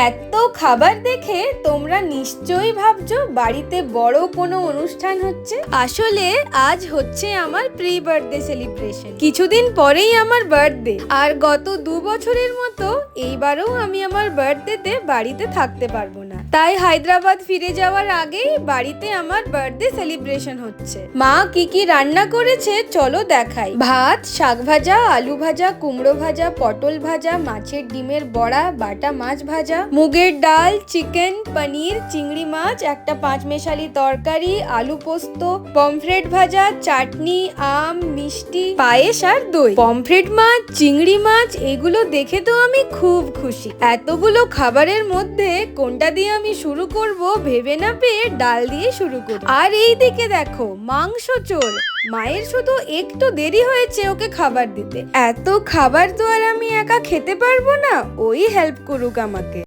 এত খাবার দেখে তোমরা নিশ্চয়ই ভাবছো বাড়িতে বড় কোনো অনুষ্ঠান হচ্ছে। আসলে আজ হচ্ছে আমার প্রি বার্থডে সেলিব্রেশন। কিছুদিন পরেই আমার বার্থডে, আর গত 2 বছরের মতো এইবারও আমি আমার বার্থডেতে বাড়িতে থাকতে পারবো না। তাই হায়দ্রাবাদ ফিরে যাওয়ার আগেই বাড়িতে আমার বার্থডে সেলিব্রেশন হচ্ছে। মা কি কি রান্না করেছে চলো দেখাই। ভাত, শাক ভাজা, আলু ভাজা, কুমড়ো ভাজা, পটল ভাজা, মাছের ডিমের বড়া, বাটা মাছ ভাজা, মুগের ডাল, চিকেন, পনির, চিংড়ি মাছ, একটা 5 মেশালি তরকারি, আলু পোস্ত, পমফ্রেট ভাজা, চাটনি, আম, মিষ্টি, পায়েস আর দই। পমফ্রেট মাছ, চিংড়ি মাছ এগুলো দেখে তো আমি খুব খুশি। এতগুলো খাবারের মধ্যে কোনটা দিয়ে আমি শুরু করব ভেবে না পেয়ে ডাল দিয়ে শুরু করি। আর এই দিকে দেখো মাংস চোর। মায়ের শুধু একটু দেরি হয়েছে ওকে খাবার দিতে। এত খাবার তো আর আমি একা খেতে পারবো না, ওই হেল্প করুক আমাকে।